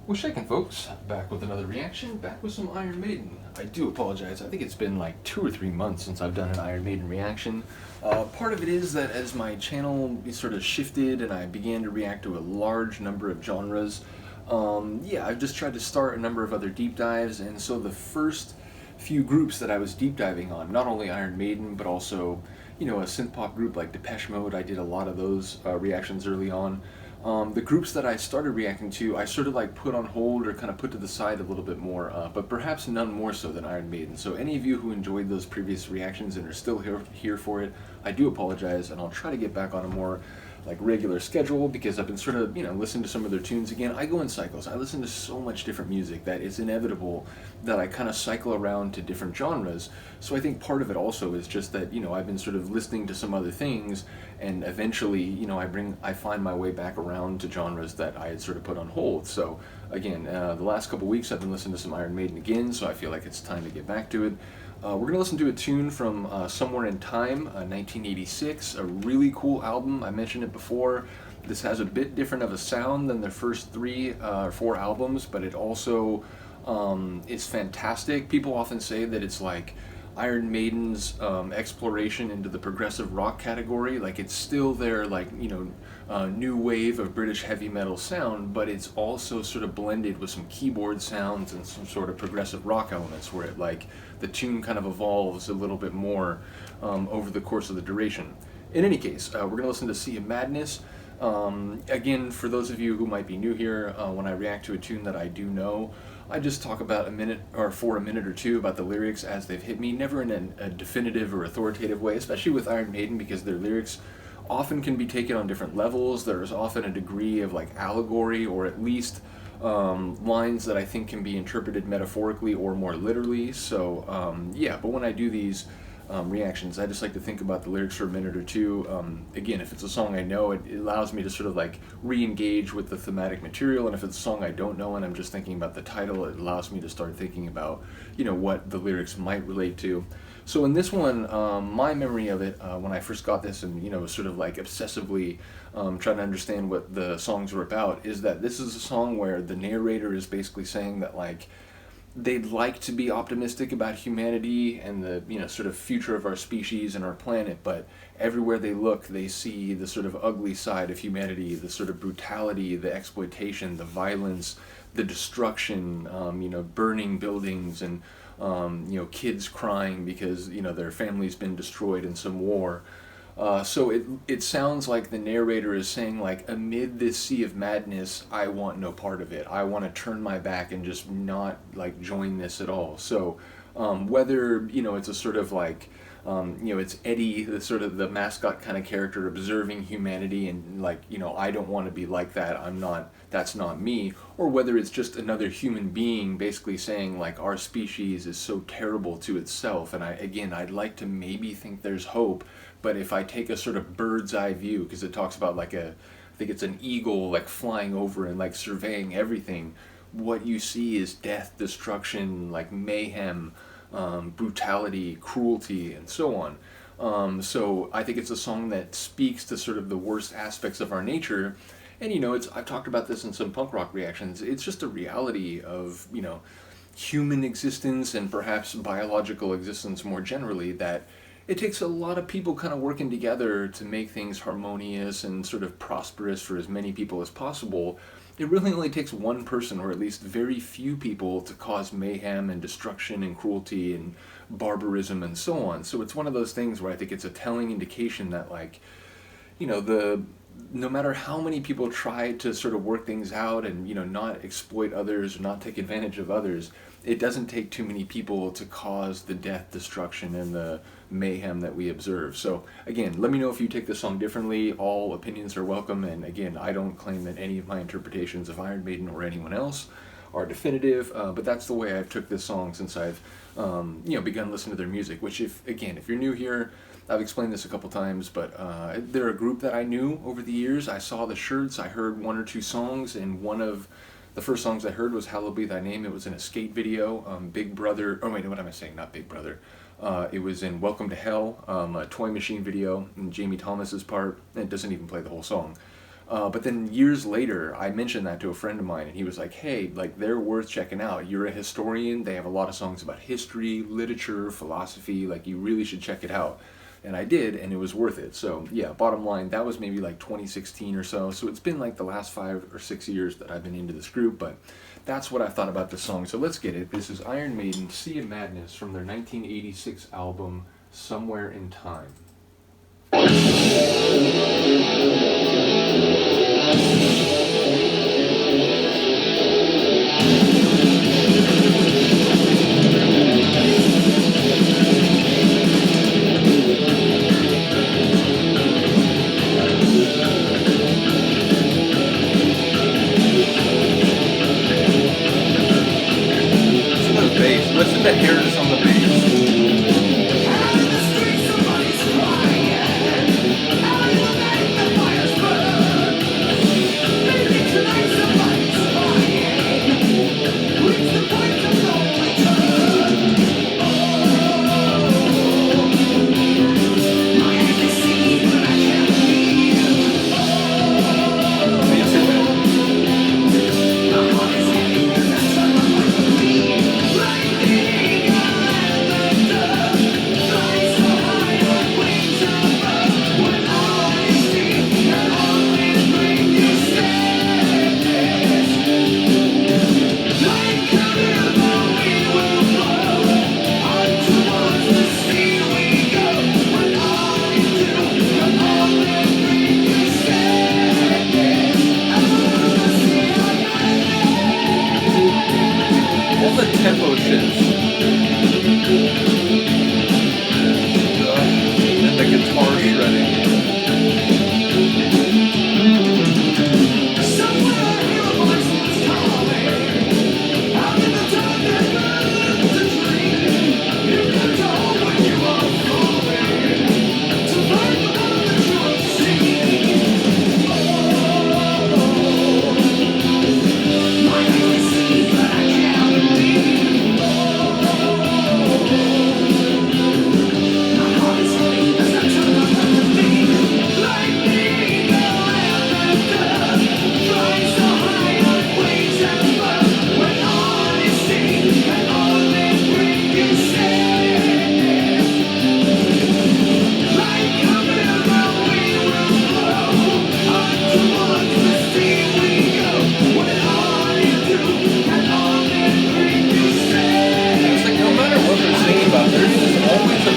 Well, shaking, folks. Back with another reaction, back with some Iron Maiden. I do apologize. I think it's been like 2 or 3 months since I've done an Iron Maiden reaction. Part of it is that as my channel sort of shifted and I began to react to a large number of genres, yeah, I've just tried to start a number of other deep dives, and so the first few groups that I was deep diving on, not only Iron Maiden, but also, a synth pop group like Depeche Mode. I did a lot of those reactions early on. The groups that I started reacting to, I sort of like put on hold or kind of put to the side a little bit more, but perhaps none more so than Iron Maiden. So any of you who enjoyed those previous reactions and are still here for it, I do apologize, and I'll try to get back on a more like regular schedule, because I've been sort of, listening to some of their tunes again. I go in cycles. I listen to so much different music that it's inevitable that I kind of cycle around to different genres. So I think part of it also is just that, I've been sort of listening to some other things, and eventually, I find my way back around to genres that I had sort of put on hold. So again, the last couple weeks I've been listening to some Iron Maiden again, so I feel like it's time to get back to it. We're going to listen to a tune from Somewhere in Time, 1986, a really cool album. I mentioned it before. This has a bit different of a sound than their first 3 or 4 albums, but it also is fantastic. People often say that it's like Iron Maiden's exploration into the progressive rock category. Like, it's still their, like, new wave of British heavy metal sound, but it's also sort of blended with some keyboard sounds and some sort of progressive rock elements, where it, like, the tune kind of evolves a little bit more over the course of the duration. In any case, we're going to listen to Sea of Madness. Again, for those of you who might be new here, when I react to a tune that I do know, I just talk about for a minute or two about the lyrics as they've hit me, never in a definitive or authoritative way, especially with Iron Maiden, because their lyrics often can be taken on different levels. There's often a degree of like allegory, or at least lines that I think can be interpreted metaphorically or more literally. So yeah, but when I do these reactions, I just like to think about the lyrics for a minute or two. Again, if it's a song I know, it allows me to sort of like re-engage with the thematic material, and if it's a song I don't know and I'm just thinking about the title, it allows me to start thinking about, what the lyrics might relate to. So in this one, my memory of it, when I first got this and, was sort of like obsessively trying to understand what the songs were about, is that this is a song where the narrator is basically saying that, like, they'd like to be optimistic about humanity and the sort of future of our species and our planet, but everywhere they look they see the sort of ugly side of humanity, the sort of brutality, the exploitation, the violence, the destruction, burning buildings, and kids crying because their family's been destroyed in some war. So it sounds like the narrator is saying, like, amid this sea of madness, I want no part of it. I want to turn my back and just not, like, join this at all. So whether, it's a sort of like, it's Eddie, the sort of the mascot kind of character, observing humanity and, like, I don't want to be like that. That's not me. Or whether it's just another human being basically saying, like, our species is so terrible to itself. And I'd like to maybe think there's hope. But if I take a sort of bird's eye view, because it talks about like I think it's an eagle like flying over and like surveying everything, what you see is death, destruction, like mayhem, brutality, cruelty, and so on. So I think it's a song that speaks to sort of the worst aspects of our nature. And I've talked about this in some punk rock reactions. It's just a reality of human existence and perhaps biological existence more generally, that it takes a lot of people kind of working together to make things harmonious and sort of prosperous for as many people as possible. It really only takes one person, or at least very few people, to cause mayhem and destruction and cruelty and barbarism and so on. So it's one of those things where I think it's a telling indication that, like, no matter how many people try to sort of work things out and not exploit others or not take advantage of others, it doesn't take too many people to cause the death, destruction, and the mayhem that we observe. So again, let me know if you take this song differently. All opinions are welcome, and again, I don't claim that any of my interpretations of Iron Maiden or anyone else are definitive, but that's the way I've took this song since I've begun listening to their music. Which, if you're new here, I've explained this a couple times, but they're a group that I knew over the years. I saw the shirts, I heard 1 or 2 songs, and one of the first songs I heard was Hallowed Be Thy Name. It was in a skate video. Big Brother, oh wait, what am I saying? Not Big Brother. It was in Welcome to Hell, a Toy Machine video, and Jamie Thomas's part. And it doesn't even play the whole song. But then years later, I mentioned that to a friend of mine, and he was like, "Hey, like they're worth checking out. You're a historian. They have a lot of songs about history, literature, philosophy. Like you really should check it out." And I did, and it was worth it. So yeah, bottom line, that was maybe like 2016 or so. So it's been like the last 5 or 6 years that I've been into this group, but that's what I thought about the song. So let's get it. This is Iron Maiden, Sea of Madness from their 1986 album, Somewhere in Time. Listen to Harris on the bass. Tempo shifts. And the guitar shredding.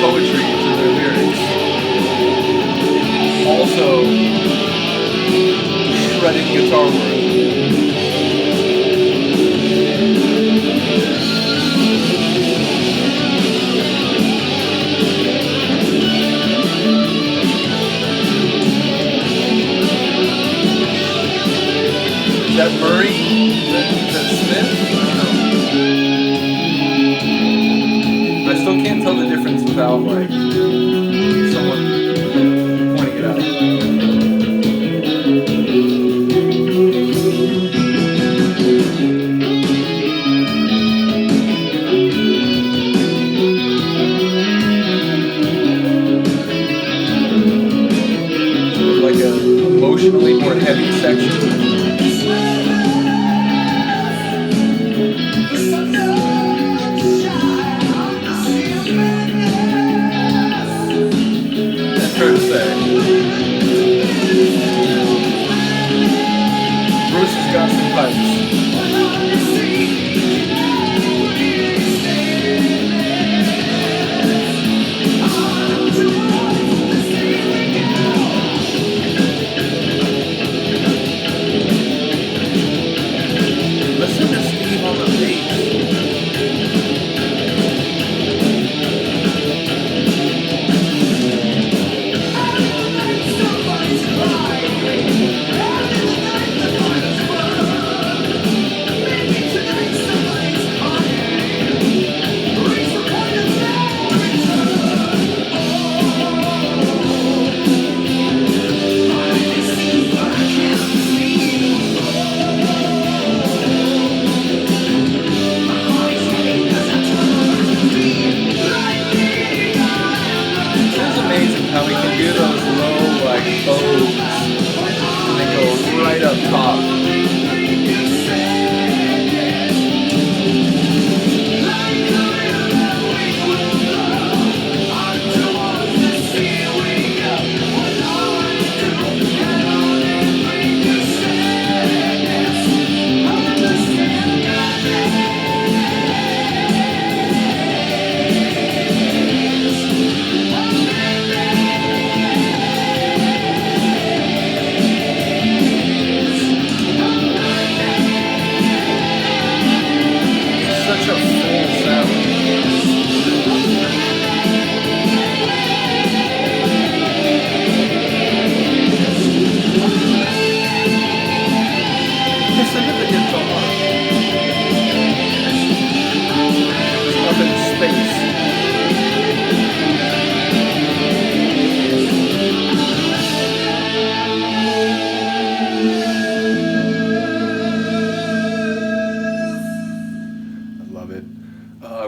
Poetry to their lyrics. Also, shredding guitar work. Is that Murray? Is that Smith? I don't know. I still can't tell the difference without like someone pointing it out. Sort of like a emotionally more heavy section. Fair to say. Bruce has got some pipes.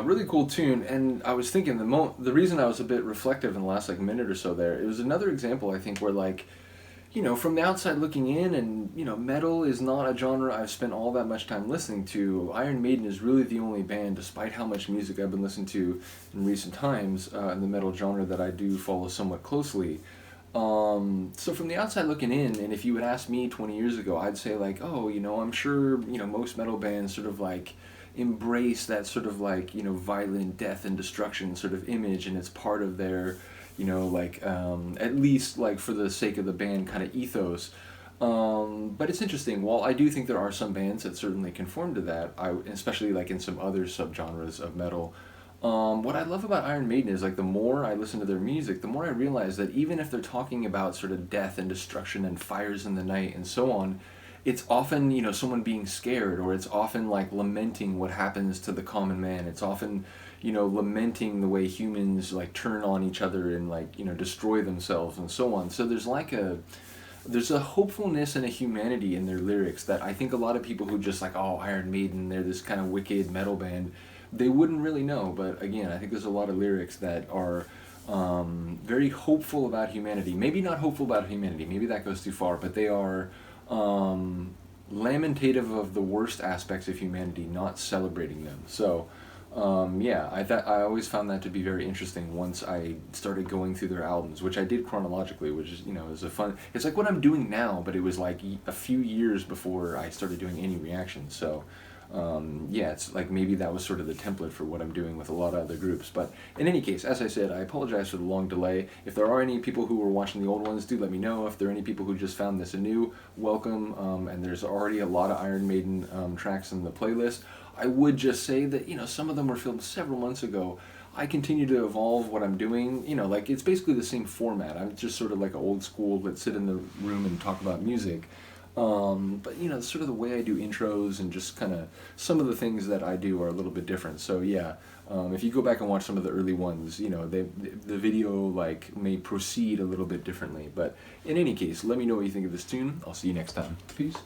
really cool tune, and I was thinking the reason I was a bit reflective in the last like minute or so there, it was another example I think where like, you know, from the outside looking in, and you know, metal is not a genre I've spent all that much time listening to. Iron Maiden is really the only band, despite how much music I've been listening to in recent times in the metal genre, that I do follow somewhat closely. So from the outside looking in, and if you would ask me 20 years ago, I'd say like, oh, you know, I'm sure, you know, most metal bands sort of like embrace that sort of like, you know, violent death and destruction sort of image, and it's part of their, you know, like, at least like for the sake of the band kind of ethos. But it's interesting. While I do think there are some bands that certainly conform to that, especially like in some other subgenres of metal, what I love about Iron Maiden is like the more I listen to their music, the more I realize that even if they're talking about sort of death and destruction and fires in the night and so on, it's often, you know, someone being scared, or it's often like lamenting what happens to the common man. It's often, you know, lamenting the way humans like turn on each other and like, you know, destroy themselves and so on. So there's a hopefulness and a humanity in their lyrics that I think a lot of people who just like, oh, Iron Maiden, they're this kind of wicked metal band, they wouldn't really know. But again, I think there's a lot of lyrics that are very hopeful about humanity. Maybe not hopeful about humanity, maybe that goes too far, but they are lamentative of the worst aspects of humanity, not celebrating them. So yeah, I always found that to be very interesting once I started going through their albums, which I did chronologically, which is, you know, is a fun. It's like what I'm doing now, but it was like a few years before I started doing any reactions. So yeah, it's like maybe that was sort of the template for what I'm doing with a lot of other groups. But in any case, as I said, I apologize for the long delay. If there are any people who were watching the old ones, do let me know. If there are any people who just found this anew, welcome. And there's already a lot of Iron Maiden tracks in the playlist. I would just say that, you know, some of them were filmed several months ago. I continue to evolve what I'm doing. You know, like it's basically the same format. I'm just sort of like an old school, let's sit in the room and talk about music. But you know, sort of the way I do intros and just kind of some of the things that I do are a little bit different. So yeah, if you go back and watch some of the early ones, you know, the video like may proceed a little bit differently. But in any case, let me know what you think of this tune. I'll see you next time. Peace.